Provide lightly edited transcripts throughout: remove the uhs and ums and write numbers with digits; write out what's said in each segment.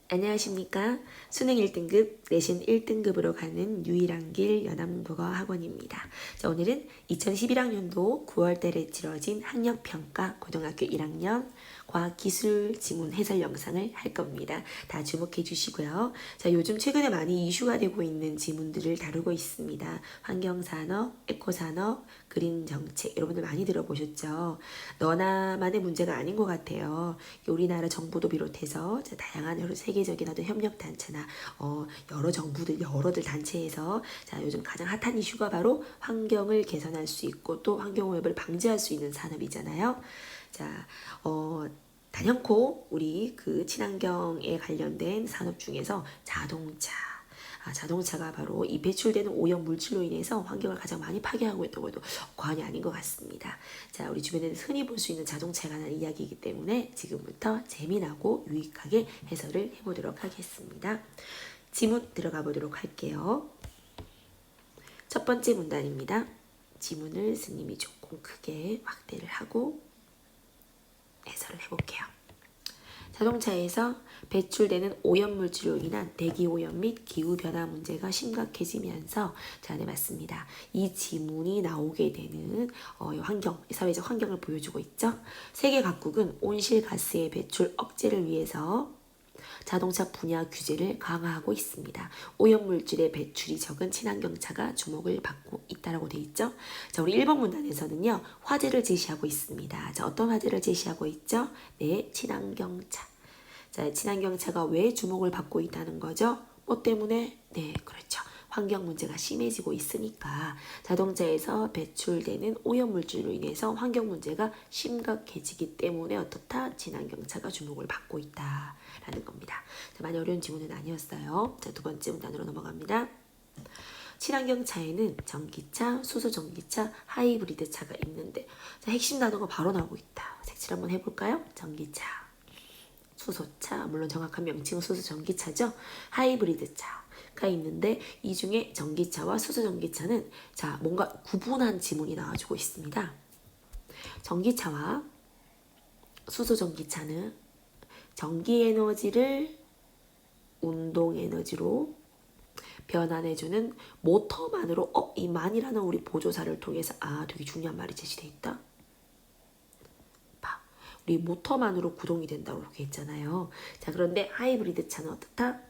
안녕하십니까. 수능 1등급, 내신 1등급으로 가는 유일한 길 연암국어 학원입니다. 자, 오늘은 2011학년도 9월달에 치러진 학력평가 고등학교 1학년 과학기술 지문 해설 영상을 할 겁니다. 다 주목해 주시고요. 자, 요즘 최근에 많이 이슈가 되고 있는 지문들을 다루고 있습니다. 환경산업, 에코산업, 그린정책, 여러분들 많이 들어보셨죠? 너나만의 문제가 아닌 것 같아요. 우리나라 정부도 비롯해서 다양한 여러 세계적인 어떤 협력단체나 여러 정부들, 여러들 단체에서 자, 요즘 가장 핫한 이슈가 바로 환경을 개선할 수 있고 또 환경오염을 방지할 수 있는 산업이잖아요. 자, 단연코 우리 그 친환경에 관련된 산업 중에서 자동차가 바로 이 배출되는 오염 물질로 인해서 환경을 가장 많이 파괴하고 있던 것도 과언이 아닌 것 같습니다. 자, 우리 주변에 흔히 볼 수 있는 자동차에 관한 이야기이기 때문에 지금부터 재미나고 유익하게 해설을 해보도록 하겠습니다. 지문 들어가 보도록 할게요. 첫 번째 문단입니다. 지문을 스님이 조금 크게 확대를 하고 해설을 해볼게요. 자동차에서 배출되는 오염물질로 인한 대기오염 및 기후변화 문제가 심각해지면서 자, 네, 맞습니다. 이 지문이 나오게 되는 사회적 환경을 보여주고 있죠. 세계 각국은 온실가스의 배출 억제를 위해서 자동차 분야 규제를 강화하고 있습니다. 오염물질의 배출이 적은 친환경차가 주목을 받고 있다라고 되어 있죠. 자, 우리 1번 문단에서는요, 화제를 제시하고 있습니다. 자, 어떤 화제를 제시하고 있죠? 네, 친환경차. 자, 친환경차가 왜 주목을 받고 있다는 거죠? 뭐 때문에? 네, 그렇죠. 환경 문제가 심해지고 있으니까 자동차에서 배출되는 오염물질로 인해서 환경 문제가 심각해지기 때문에 어떻다? 친환경차가 주목을 받고 있다라는 겁니다. 자, 많이 어려운 지문은 아니었어요. 자, 두 번째 문단으로 넘어갑니다. 친환경차에는 전기차, 수소전기차, 하이브리드 차가 있는데 자, 핵심 단어가 바로 나오고 있다. 색칠 한번 해볼까요? 전기차, 수소차, 물론 정확한 명칭은 수소전기차죠. 하이브리드차가 있는데 이 중에 전기차와 수소전기차는 자, 뭔가 구분한 지문이 나와주고 있습니다. 전기차와 수소전기차는 전기에너지를 운동에너지로 변환해주는 모터만으로 이 만이라는 우리 보조사를 통해서 되게 중요한 말이 제시되어 있다. 우리 모터만으로 구동이 된다고 이렇게 했잖아요. 자, 그런데 하이브리드 차는 어떻다?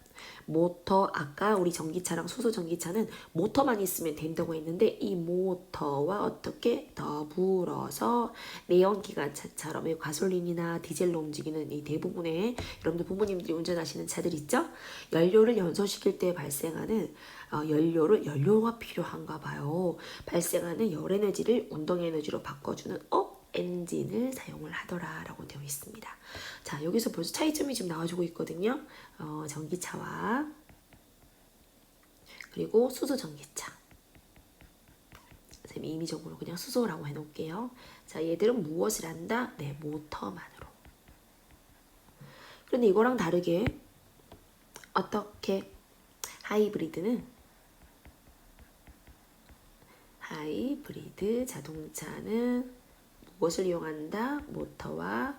모터, 아까 우리 전기차랑 수소전기차는 모터만 있으면 된다고 했는데 이 모터와 어떻게 더불어서 내연기관차처럼 가솔린이나 디젤로 움직이는 이 대부분의 여러분들 부모님들이 운전하시는 차들 있죠? 연료를 연소시킬 때 발생하는 연료가 필요한가 봐요. 발생하는 열에너지를 운동에너지로 바꿔주는 엔진을 사용을 하더라라고 되어 있습니다. 자, 여기서 벌써 차이점이 지금 나와주고 있거든요. 전기차와 그리고 수소전기차. 선생님이 임의적으로 그냥 수소라고 해놓을게요. 자, 얘들은 무엇을 한다? 네, 모터만으로. 그런데 이거랑 다르게 어떻게 하이브리드 자동차는 무엇을 이용한다? 모터와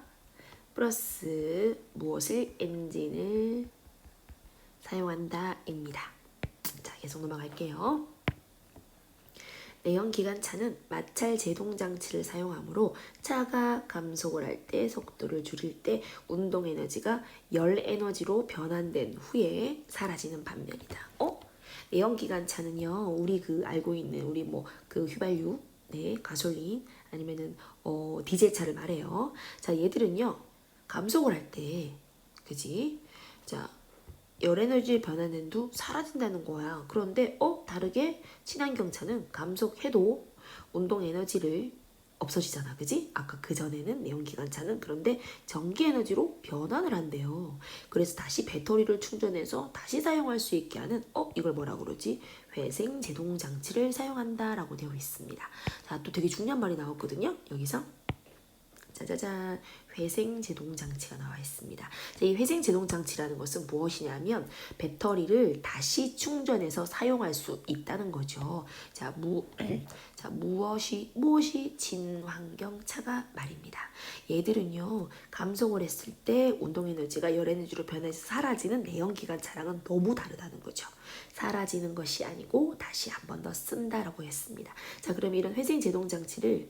플러스 무엇을? 엔진을 사용한다 입니다. 자, 계속 넘어갈게요. 내연기관차는 마찰 제동장치를 사용하므로 차가 감속을 할 때 속도를 줄일 때 운동에너지가 열에너지로 변환된 후에 사라지는 반면이다. 내연기관차는요, 우리 알고 있는 우리 그 휘발유, 네, 가솔린 아니면은 디젤차를 말해요. 자, 얘들은요 감속을 할 때, 그지? 자, 열에너지 변화된 후 사라진다는 거야. 그런데 다르게 친환경차는 감속해도 운동에너지를 없어지잖아, 그지? 아까 그 전에는 내연기관차는 그런데 전기에너지로 변환을 한대요. 그래서 다시 배터리를 충전해서 다시 사용할 수 있게 하는 이걸 뭐라 그러지? 회생 제동 장치를 사용한다라고 되어 있습니다. 자, 또 되게 중요한 말이 나왔거든요. 여기서 짜자잔, 회생제동장치가 나와 있습니다. 자, 이 회생제동장치라는 것은 무엇이냐면 배터리를 다시 충전해서 사용할 수 있다는 거죠. 자, 무엇이 친환경차가 말입니다. 얘들은요, 감속을 했을 때 운동에너지가 열에너지로 변해서 사라지는 내연기관 차량은 너무 다르다는 거죠. 사라지는 것이 아니고 다시 한 번 더 쓴다라고 했습니다. 자, 그럼 이런 회생제동장치를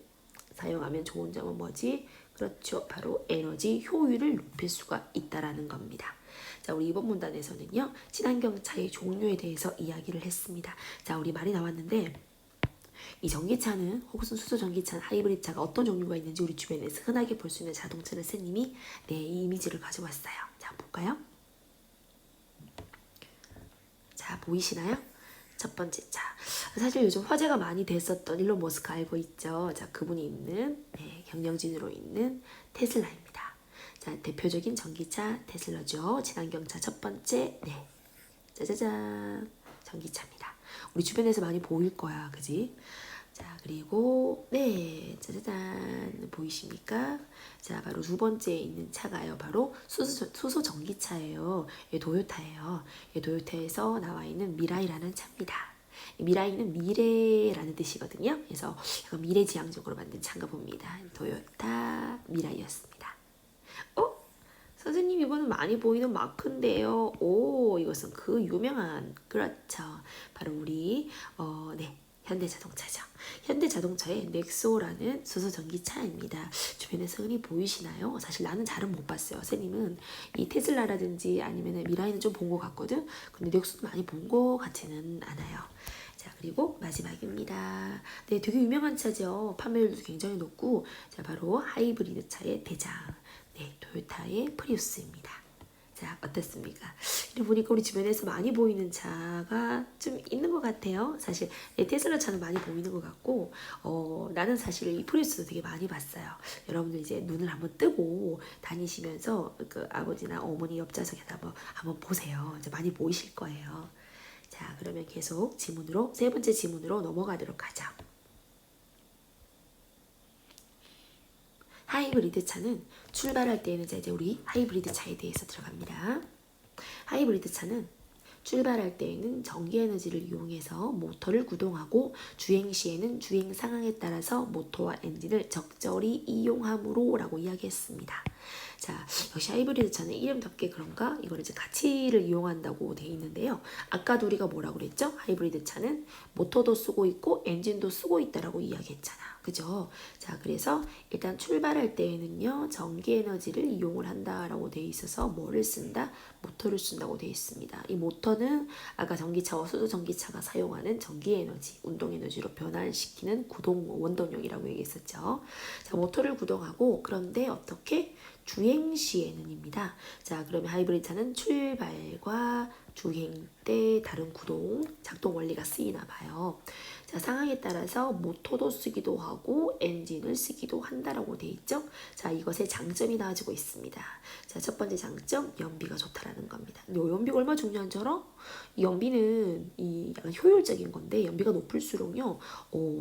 사용하면 좋은 점은 뭐지? 그렇죠. 바로 에너지 효율을 높일 수가 있다라는 겁니다. 자, 우리 이번 문단에서는요, 친환경차의 종류에 대해서 이야기를 했습니다. 자, 우리 말이 나왔는데, 이 전기차는 혹은 수소전기차, 하이브리드차가 어떤 종류가 있는지 우리 주변에서 흔하게 볼 수 있는 자동차를 쌤님이 이 이미지를 가져왔어요. 자, 볼까요? 자, 보이시나요? 첫 번째 차. 사실 요즘 화제가 많이 됐었던 일론 머스크 알고 있죠? 자, 그분이 있는 경영진으로 있는 테슬라입니다. 자, 대표적인 전기차 테슬라죠. 친환경차 첫 번째. 짜자잔. 전기차입니다. 우리 주변에서 많이 보일 거야. 그지? 자, 그리고 짜자잔, 보이십니까? 자, 바로 두 번째에 있는 차가요. 바로 수소 전기차예요. 예, 도요타예요. 예, 도요타에서 나와 있는 미라이라는 차입니다. 미라이는 미래라는 뜻이거든요. 그래서 약간 미래지향적으로 만든 차인가 봅니다. 도요타 미라이였습니다. 선생님, 이번엔 많이 보이는 마크인데요. 오, 이것은 그 유명한, 그렇죠. 바로 우리 현대자동차죠. 현대자동차의 넥소라는 수소전기차입니다. 주변에서 흔히 보이시나요? 사실 나는 잘은 못 봤어요. 선생님은 이 테슬라라든지 아니면 미라이는 좀 본 것 같거든. 근데 넥소도 많이 본 것 같지는 않아요. 자, 그리고 마지막입니다. 네, 되게 유명한 차죠. 판매율도 굉장히 높고, 자, 바로 하이브리드 차의 대장. 네, 토요타의 프리우스입니다. 자, 어떻습니까? 이를 보니까 우리 주변에서 많이 보이는 차가 좀 있는 것 같아요. 사실 테슬라 차는 많이 보이는 것 같고, 나는 사실 이 프리우스도 되게 많이 봤어요. 여러분들 이제 눈을 한번 뜨고 다니시면서 그 아버지나 어머니 옆좌석에다 한번 보세요. 이제 많이 보이실 거예요. 자, 그러면 계속 세 번째 지문으로 넘어가도록 하죠. 하이브리드 차는 출발할 때에는 이제 우리 하이브리드 차에 대해서 들어갑니다. 하이브리드 차는 출발할 때에는 전기에너지를 이용해서 모터를 구동하고 주행 시에는 주행 상황에 따라서 모터와 엔진을 적절히 이용함으로 라고 이야기했습니다. 자, 역시 하이브리드 차는 이름답게 그런가? 이걸 이제 가치를 이용한다고 되어 있는데요. 아까도 우리가 뭐라고 그랬죠? 하이브리드 차는 모터도 쓰고 있고 엔진도 쓰고 있다라고 이야기했잖아. 그죠? 자, 그래서 일단 출발할 때에는요, 전기 에너지를 이용을 한다라고 되어 있어서 뭐를 쓴다? 모터를 쓴다고 되어 있습니다. 이 모터는 아까 전기차와 수소 전기차가 사용하는 전기 에너지, 운동 에너지로 변환시키는 구동 원동력이라고 얘기했었죠. 자, 모터를 구동하고 그런데 어떻게? 주행 시에는입니다. 자, 그러면 하이브리드 차는 출발과 주행 때 다른 구동, 작동 원리가 쓰이나 봐요. 자, 상황에 따라서 모터도 쓰기도 하고 엔진을 쓰기도 한다라고 돼 있죠. 자, 이것의 장점이 나와지고 있습니다. 자, 첫 번째 장점, 연비가 좋다라는 겁니다. 근데 연비가 얼마나 중요한 줄 알아? 이 연비는 약간 효율적인 건데 연비가 높을수록요,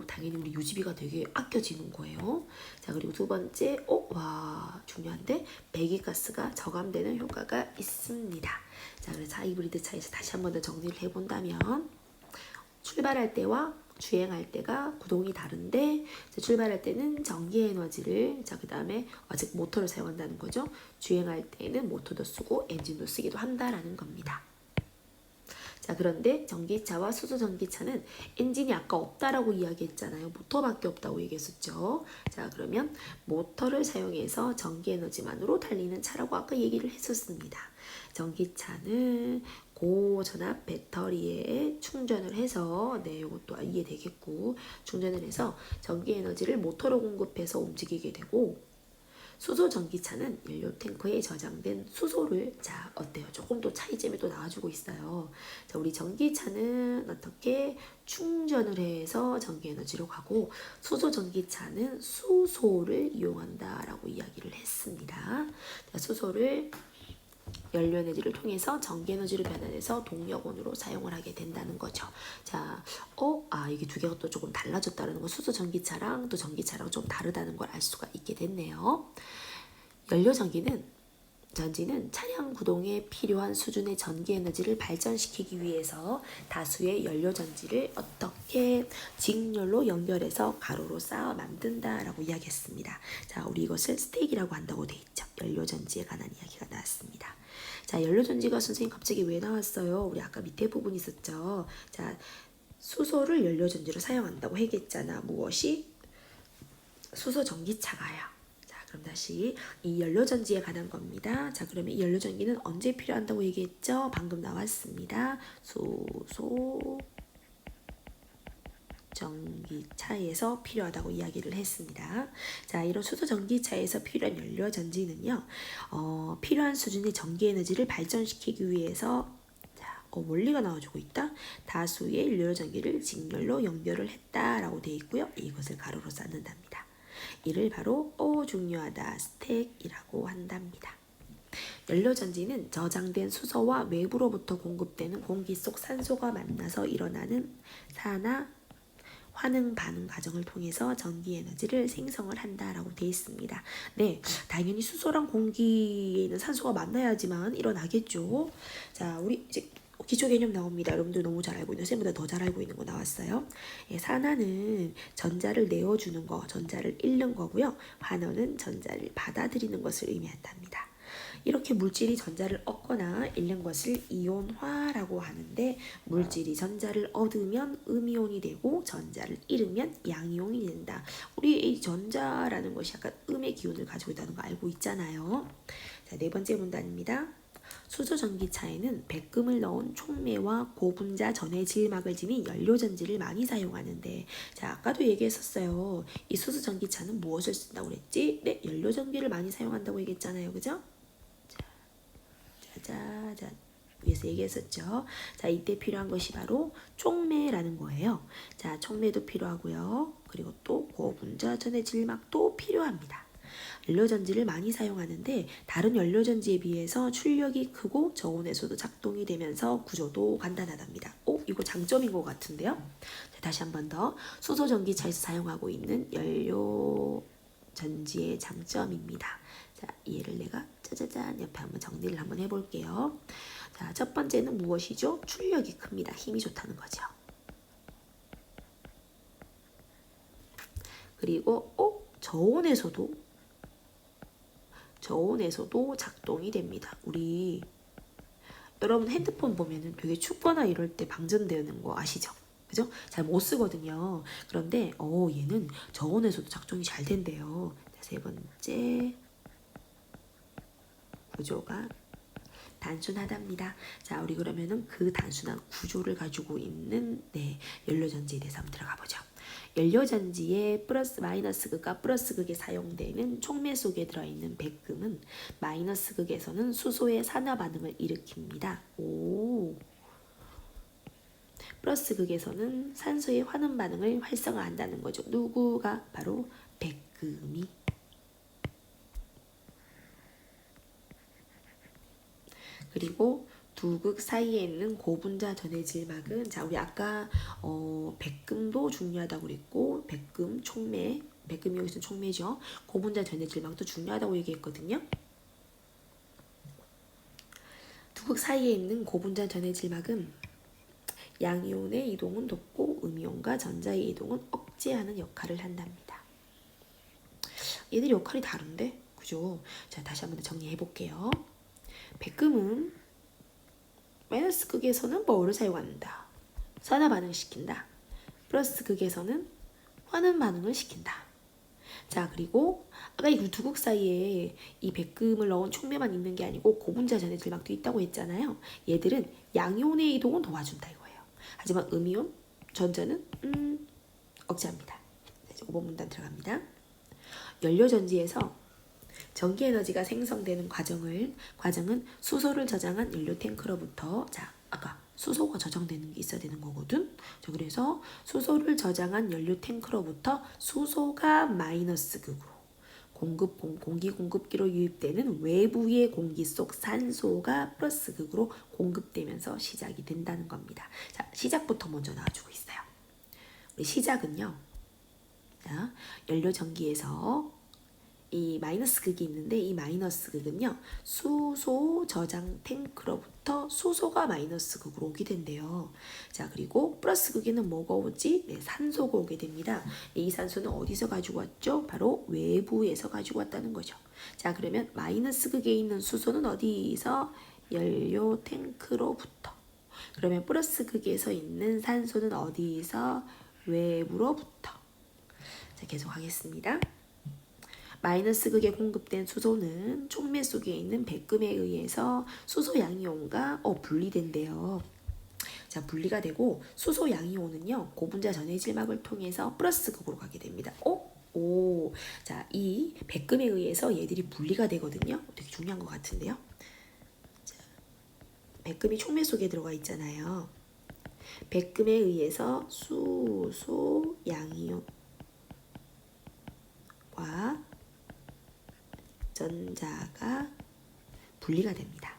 당연히 우리 유지비가 되게 아껴지는 거예요. 자, 그리고 두 번째, 중요한데 배기가스가 저감되는 효과가 있습니다. 자, 그래서 하이브리드 차에서 다시 한 번 더 정리를 해본다면 출발할 때와 주행할 때가 구동이 다른데, 출발할 때는 전기 에너지를, 자, 그 다음에 즉 모터를 사용한다는 거죠. 주행할 때는 모터도 쓰고 엔진도 쓰기도 한다라는 겁니다. 자, 그런데 전기차와 수소 전기차는 엔진이 아까 없다라고 이야기했잖아요. 모터밖에 없다고 얘기했었죠. 자, 그러면 모터를 사용해서 전기 에너지만으로 달리는 차라고 아까 얘기를 했었습니다. 전기차는 고전압 배터리에 충전을 해서, 이것도 이해되겠고, 충전을 해서 전기 에너지를 모터로 공급해서 움직이게 되고, 수소 전기차는 연료 탱크에 저장된 수소를, 자, 어때요? 조금 더 차이점이 또 나와주고 있어요. 자, 우리 전기차는 어떻게 충전을 해서 전기 에너지로 가고, 수소 전기차는 수소를 이용한다라고 이야기를 했습니다. 자, 수소를 연료 에너지를 통해서 전기 에너지로 변환해서 동력원으로 사용을 하게 된다는 거죠. 자, 이게 두 개가 또 조금 달라졌다는 거, 수소 전기차랑 또 전기차랑 좀 다르다는 걸 알 수가 있게 됐네요. 연료 전지는 차량 구동에 필요한 수준의 전기 에너지를 발전시키기 위해서 다수의 연료 전지를 어떻게 직렬로 연결해서 가로로 쌓아 만든다라고 이야기했습니다. 자, 우리 이것을 스택이라고 한다고 돼 있죠. 연료 전지에 관한 이야기가 나왔습니다. 자, 연료 전지가 선생님 갑자기 왜 나왔어요? 우리 아까 밑에 부분 있었죠. 자, 수소를 연료 전지로 사용한다고 얘기했잖아. 무엇이? 수소 전기차가요. 그럼 다시 이 연료전지에 관한 겁니다. 자, 그러면 이 연료전기는 언제 필요한다고 얘기했죠? 방금 나왔습니다. 수소 전기차에서 필요하다고 이야기를 했습니다. 자, 이런 수소 전기차에서 필요한 연료전지는요, 필요한 수준의 전기 에너지를 발전시키기 위해서 원리가 나와주고 있다. 다수의 연료전기를 직렬로 연결을 했다라고 되어 있고요. 이것을 가로로 쌓는답니다. 이를 바로 중요하다 스택이라고 한답니다. 연료전지는 저장된 수소와 외부로부터 공급되는 공기 속 산소가 만나서 일어나는 산화 환응 반응 과정을 통해서 전기 에너지를 생성을 한다라고 되어 있습니다. 네, 당연히 수소랑 공기에 있는 산소가 만나야지만 일어나겠죠. 자, 우리 이제 기초 개념 나옵니다. 여러분들 너무 잘 알고 있는, 쌤보다 더 잘 알고 있는 거 나왔어요. 예, 산화는 전자를 내어주는 거, 전자를 잃는 거고요. 환원은 전자를 받아들이는 것을 의미한답니다. 이렇게 물질이 전자를 얻거나 잃는 것을 이온화라고 하는데, 물질이 전자를 얻으면 음이온이 되고 전자를 잃으면 양이온이 된다. 우리 이 전자라는 것이 약간 음의 기운을 가지고 있다는 거 알고 있잖아요. 자, 네 번째 문단입니다. 수소 전기차에는 백금을 넣은 촉매와 고분자 전해 질막을 지닌 연료전지를 많이 사용하는데, 자, 아까도 얘기했었어요. 이 수소 전기차는 무엇을 쓴다고 그랬지? 네, 연료전기를 많이 사용한다고 얘기했잖아요. 그죠? 자, 위에서 얘기했었죠. 자, 이때 필요한 것이 바로 촉매라는 거예요. 자, 촉매도 필요하고요. 그리고 또 고분자 전해 질막도 필요합니다. 연료전지를 많이 사용하는데 다른 연료전지에 비해서 출력이 크고 저온에서도 작동이 되면서 구조도 간단하답니다. 이거 장점인 것 같은데요. 자, 다시 한 번 더. 수소 전기차에서 사용하고 있는 연료전지의 장점입니다. 자, 얘를 내가 짜자잔 옆에 한번 정리를 한번 해볼게요. 자, 첫 번째는 무엇이죠? 출력이 큽니다. 힘이 좋다는 거죠. 그리고 저온에서도 작동이 됩니다. 우리 여러분 핸드폰 보면은 되게 춥거나 이럴 때 방전되는 거 아시죠? 그죠? 잘 못 쓰거든요. 그런데 얘는 저온에서도 작동이 잘 된대요. 자, 세 번째, 구조가 단순하답니다. 자, 우리 그러면은 그 단순한 구조를 가지고 있는 연료전지에 대해서 한번 들어가 보죠. 연료전지의 플러스 마이너스 극과 플러스 극에 사용되는 촉매 속에 들어있는 백금은 마이너스 극에서는 수소의 산화 반응을 일으킵니다. 플러스 극에서는 산소의 환원 반응을 활성화한다는 거죠. 누구가? 바로 백금이. 그리고 두 극 사이에 있는 고분자 전해 질막은, 자, 우리 아까 백금도 중요하다고 그랬고, 백금이 여기서 촉매죠. 고분자 전해 질막도 중요하다고 얘기했거든요. 두 극 사이에 있는 고분자 전해 질막은 양이온의 이동은 돕고 음이온과 전자의 이동은 억제하는 역할을 한답니다. 얘들이 역할이 다른데? 그죠? 자, 다시 한번 정리해 볼게요. 백금은 마이너스 극에서는 뭐를 사용한다? 산화 반응을 시킨다. 플러스 극에서는 환원 반응을 시킨다. 자, 그리고 아까 이 두 극 사이에 이 백금을 넣은 촉매만 있는 게 아니고 고분자 전해 질막도 있다고 했잖아요. 얘들은 양이온의 이동은 도와준다 이거예요. 하지만 음이온, 전자는 억제합니다. 이제 5번 문단 들어갑니다. 연료전지에서 전기 에너지가 생성되는 과정은 수소를 저장한 연료 탱크로부터, 자, 아까 수소가 저장되는 게 있어야 되는 거거든. 자, 그래서 수소를 저장한 연료 탱크로부터 수소가 마이너스 극으로, 공기 공급기로 유입되는 외부의 공기 속 산소가 플러스 극으로 공급되면서 시작이 된다는 겁니다. 자, 시작부터 먼저 나와주고 있어요. 우리 시작은요. 자, 연료 전기에서 이 마이너스 극이 있는데 이 마이너스 극은요. 수소 저장 탱크로부터 수소가 마이너스 극으로 오게 된대요. 자, 그리고 플러스 극에는 뭐가 오지? 네, 산소가 오게 됩니다. 이 산소는 어디서 가지고 왔죠? 바로 외부에서 가지고 왔다는 거죠. 자, 그러면 마이너스 극에 있는 수소는 어디서? 연료 탱크로부터. 그러면 플러스 극에서 있는 산소는 어디서? 외부로부터. 자, 계속 하겠습니다. 마이너스 극에 공급된 수소는 촉매 속에 있는 백금에 의해서 수소 양이온과 분리된대요. 자, 분리가 되고 수소 양이온은요 고분자 전해질막을 통해서 플러스 극으로 가게 됩니다. 자, 이 백금에 의해서 얘들이 분리가 되거든요. 되게 중요한 것 같은데요. 자, 백금이 촉매 속에 들어가 있잖아요. 백금에 의해서 수소 양이온과 전자가 분리가 됩니다.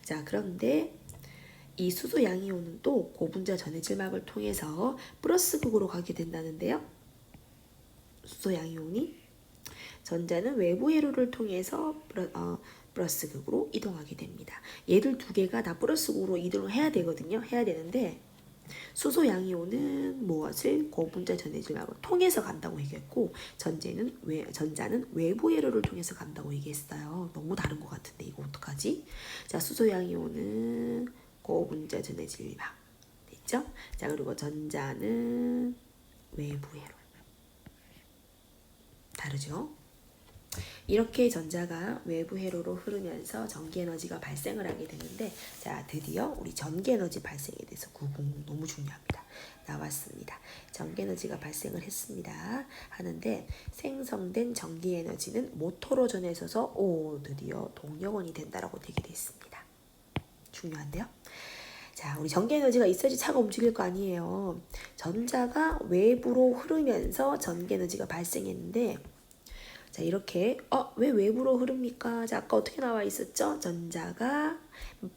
자, 그런데 이 수소 양이온은 또 고분자 전해질막을 통해서 플러스 극으로 가게 된다는데요. 수소 양이온이 전자는 외부 회로를 통해서 플러스 극으로 이동하게 됩니다. 얘들 두 개가 다 플러스 극으로 이동을 해야 되거든요. 해야 되는데 수소 양이온은 무엇을? 고분자 전해질막을 통해서 간다고 얘기했고 전자는 외부 회로를 통해서 간다고 얘기했어요. 너무 다른 것 같은데 이거 어떡하지? 자, 수소 양이온은 고분자 전해질막 됐죠? 자, 그리고 전자는 외부 회로 다르죠? 이렇게 전자가 외부 회로로 흐르면서 전기 에너지가 발생을 하게 되는데, 자, 드디어 우리 전기 에너지 발생에 대해서 구공 너무 중요합니다. 나왔습니다. 전기 에너지가 발생을 했습니다. 하는데 생성된 전기 에너지는 모터로 전해져서 드디어 동력원이 된다라고 되게 돼 있습니다. 중요한데요. 자, 우리 전기 에너지가 있어야지 차가 움직일 거 아니에요. 전자가 외부로 흐르면서 전기 에너지가 발생했는데, 자, 이렇게 왜 외부로 흐릅니까? 자, 아까 어떻게 나와 있었죠? 전자가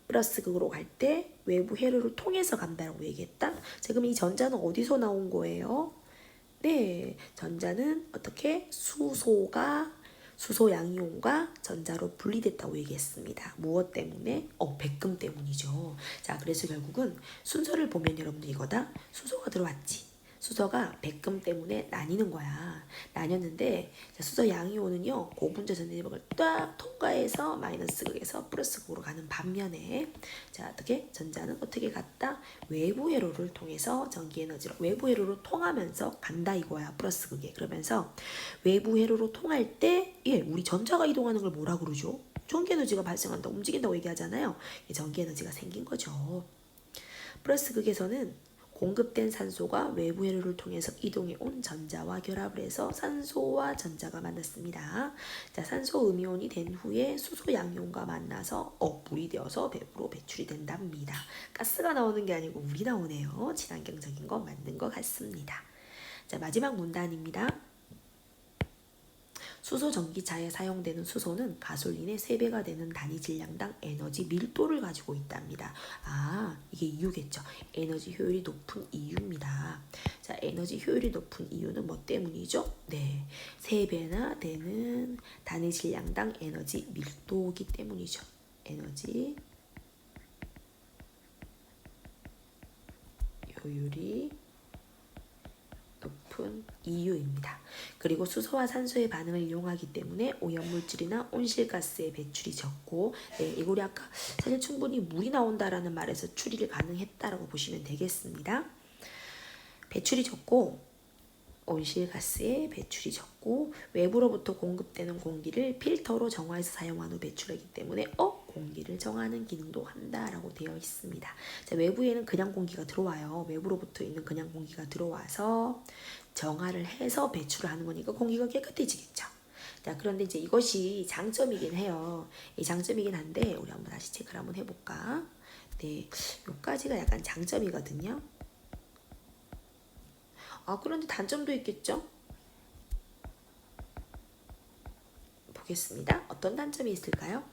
플러스 극으로 갈 때 외부 회로를 통해서 간다고 얘기했다. 자, 그럼 이 전자는 어디서 나온 거예요? 네, 전자는 어떻게? 수소 양이온과 전자로 분리됐다고 얘기했습니다. 무엇 때문에? 백금 때문이죠. 자, 그래서 결국은 순서를 보면 여러분들 이거다. 수소가 들어왔지. 수소가 백금 때문에 나뉘는 거야. 나뉘었는데 수소 양이온은요 고분자 전해질막을 딱 통과해서 마이너스 극에서 플러스 극으로 가는 반면에, 자, 어떻게 전자는 어떻게 갔다? 외부 회로를 통해서 전기 에너지로 외부 회로로 통하면서 간다 이거야. 플러스 극에. 그러면서 외부 회로로 통할 때 우리 전자가 이동하는 걸 뭐라 그러죠? 전기 에너지가 발생한다, 움직인다고 얘기하잖아요. 전기 에너지가 생긴 거죠. 플러스 극에서는 공급된 산소가 외부 회로를 통해서 이동해 온 전자와 결합을 해서 산소와 전자가 만났습니다. 자, 산소 음이온이 된 후에 수소 양이온과 만나서 물이 되어서 배부로 배출이 된답니다. 가스가 나오는 게 아니고 물이 나오네요. 친환경적인 거 맞는 것 같습니다. 자, 마지막 문단입니다. 수소 전기차에 사용되는 수소는 가솔린의 3배가 되는 단위 질량당 에너지 밀도를 가지고 있답니다. 이게 이유겠죠. 에너지 효율이 높은 이유입니다. 자, 에너지 효율이 높은 이유는 뭐 때문이죠? 네, 3배나 되는 단위 질량당 에너지 밀도이기 때문이죠. 에너지 효율이 높은 이유입니다. 그리고 수소와 산소의 반응을 이용하기 때문에 오염물질이나 온실가스의 배출이 적고, 이거 우리 아까 사실 충분히 물이 나온다라는 말에서 추리를 가능했다라고 보시면 되겠습니다. 배출이 적고 온실가스의 배출이 적고 외부로부터 공급되는 공기를 필터로 정화해서 사용한 후 배출하기 때문에 공기를 정화하는 기능도 한다라고 되어 있습니다. 자, 외부에는 그냥 공기가 들어와요. 외부로부터 있는 그냥 공기가 들어와서 정화를 해서 배출을 하는 거니까 공기가 깨끗해지겠죠. 자, 그런데 이제 이것이 장점이긴 해요. 이 장점이긴 한데 우리 한번 다시 체크를 한번 해볼까? 네, 여기까지가 약간 장점이거든요. 그런데 단점도 있겠죠? 보겠습니다. 어떤 단점이 있을까요?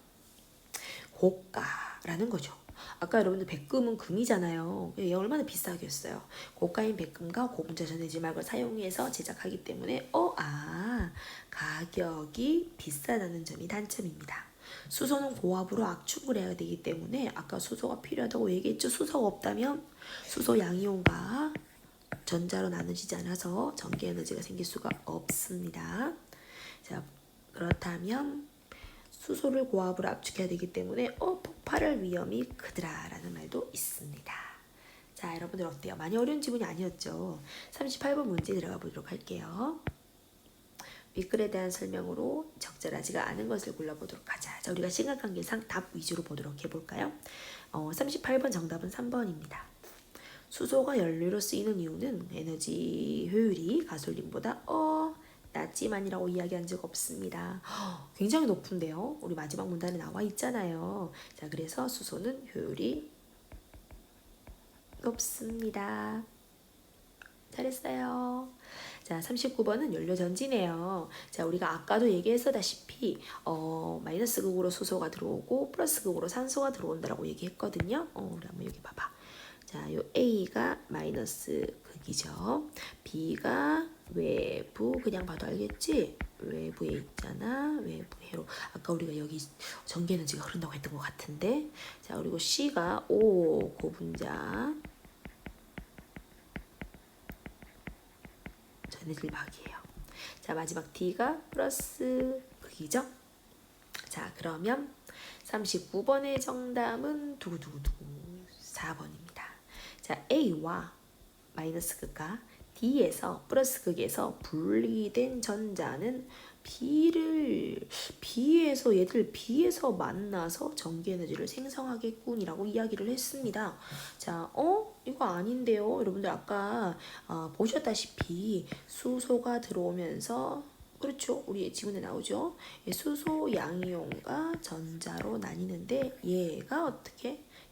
고가라는 거죠. 아까 여러분들 백금은 금이잖아요. 얘 얼마나 비싸겠어요. 고가인 백금과 고분자 전해질막을 사용해서 제작하기 때문에 가격이 비싸다는 점이 단점입니다. 수소는 고압으로 압축을 해야 되기 때문에 아까 수소가 필요하다고 얘기했죠. 수소가 없다면 수소 양이온과 전자로 나눠지지 않아서 전기 에너지가 생길 수가 없습니다. 자, 그렇다면 수소를 고압으로 압축해야 되기 때문에 폭발할 위험이 크더라라는 말도 있습니다. 자, 여러분들 어때요? 많이 어려운 지문이 아니었죠? 38번 문제 들어가 보도록 할게요. 윗글에 대한 설명으로 적절하지가 않은 것을 골라보도록 하자. 자, 우리가 시간관계상 답 위주로 보도록 해볼까요? 38번 정답은 3번입니다. 수소가 연료로 쓰이는 이유는 에너지 효율이 가솔린보다 낮지만이라고 이야기한 적 없습니다. 굉장히 높은데요. 우리 마지막 문단에 나와 있잖아요. 자, 그래서 수소는 효율이 높습니다. 잘했어요. 자, 39번은 연료전지네요. 자, 우리가 아까도 얘기했다시피 마이너스 극으로 수소가 들어오고 플러스 극으로 산소가 들어온다라고 얘기했거든요. 우리 한번 여기 봐봐. 자, 요 A가 마이너스 극이죠. B가 외부, 그냥 봐도 알겠지? 외부에 있잖아. 외부 회로. 아까 우리가 여기 전기 에너지가 흐른다고 했던 것 같은데. 자, 그리고 C가 O 고분자 전해질막이에요. 자, 마지막 D가 플러스 극이죠. 자, 그러면 39번의 정답은 두구두구두구 4번입니다. 자, A와 마이너스 극과 D에서 플러스 극에서 분리된 전자는 B에서 만나서 전기 에너지를 생성하겠군이라고 이야기를 했습니다. 자, 이거 아닌데요. 여러분들 아까 보셨다시피 수소가 들어오면서 그렇죠. 우리 지문에 나오죠. 수소 양이온과 전자로 나뉘는데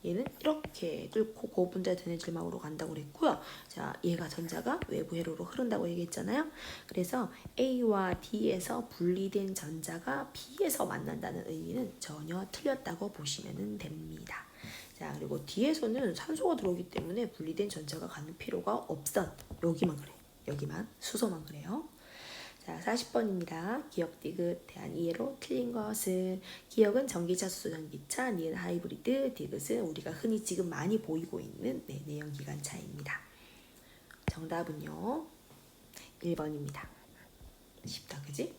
얘는 이렇게 뚫고 고분자 전해질막으로 간다고 그랬고요. 자, 얘가 전자가 외부 회로로 흐른다고 얘기했잖아요. 그래서 A와 D에서 분리된 전자가 B에서 만난다는 의미는 전혀 틀렸다고 보시면 됩니다. 자, 그리고 D에서는 산소가 들어오기 때문에 분리된 전자가 가는 필요가 없어. 여기만 그래. 여기만 수소만 그래요. 자, 40번입니다. 기억 디귿 대한 이해로 틀린 것은 기억은 전기차, 수소전기차, 니은 하이브리드, 디귿은 우리가 흔히 지금 많이 보이고 있는 내연기관차입니다. 정답은요 1번입니다. 쉽다, 그지?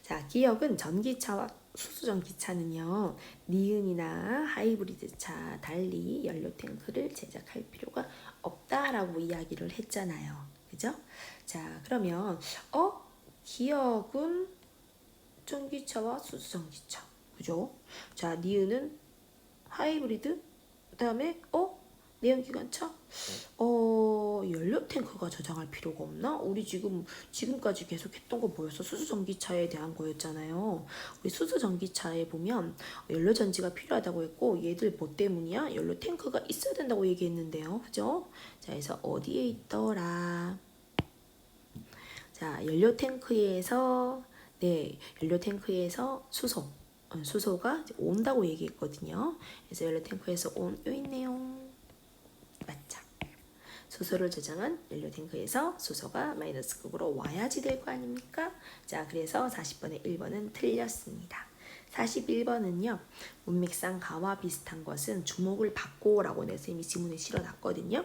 자, 기억은 전기차와 수소전기차는요 니은이나 하이브리드차 달리 연료 탱크를 제작할 필요가 없다라고 이야기를 했잖아요. 그죠? 자, 그러면 기억은 전기차와 수소전기차, 그죠? 자, 니은은 하이브리드, 그 다음에 내연기관차, 연료 탱크가 저장할 필요가 없나? 우리 지금까지 계속 했던 거 뭐였어? 수소전기차에 대한 거였잖아요. 우리 수소전기차에 보면 연료전지가 필요하다고 했고 얘들 뭐 때문이야? 연료 탱크가 있어야 된다고 얘기했는데요, 그죠? 자, 그래서 어디에 있더라? 자, 연료 탱크에서 수소가 온다고 얘기했거든요. 그래서 연료 탱크에서 요 있네요. 맞죠? 수소를 저장한 연료 탱크에서 수소가 마이너스 극으로 와야지 될 거 아닙니까? 자, 그래서 40번의 1번은 틀렸습니다. 41번은요. 문맥상 가와 비슷한 것은 주목을 받고 라고 내 쌤이 지문에 실어놨거든요.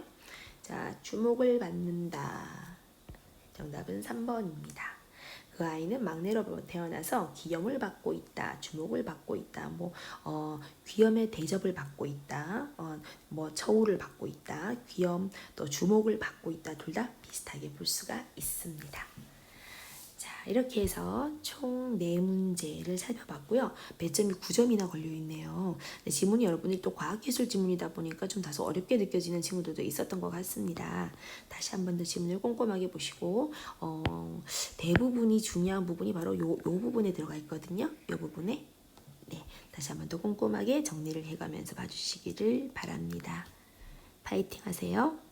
자, 주목을 받는다. 정답은 3번입니다. 그 아이는 막내로 태어나서 기염을 받고 있다, 주목을 받고 있다, 귀염의 대접을 받고 있다, 처우를 받고 있다, 귀염 또 주목을 받고 있다, 둘 다 비슷하게 볼 수가 있습니다. 자, 이렇게 해서 총 4문제를 살펴봤고요. 배점이 9점이나 걸려있네요. 지문이 여러분이 또 과학기술 지문이다 보니까 좀 다소 어렵게 느껴지는 지문들도 있었던 것 같습니다. 다시 한 번 더 지문을 꼼꼼하게 보시고 대부분이 중요한 부분이 바로 요 부분에 들어가 있거든요. 요 부분에 다시 한 번 더 꼼꼼하게 정리를 해가면서 봐주시기를 바랍니다. 파이팅 하세요.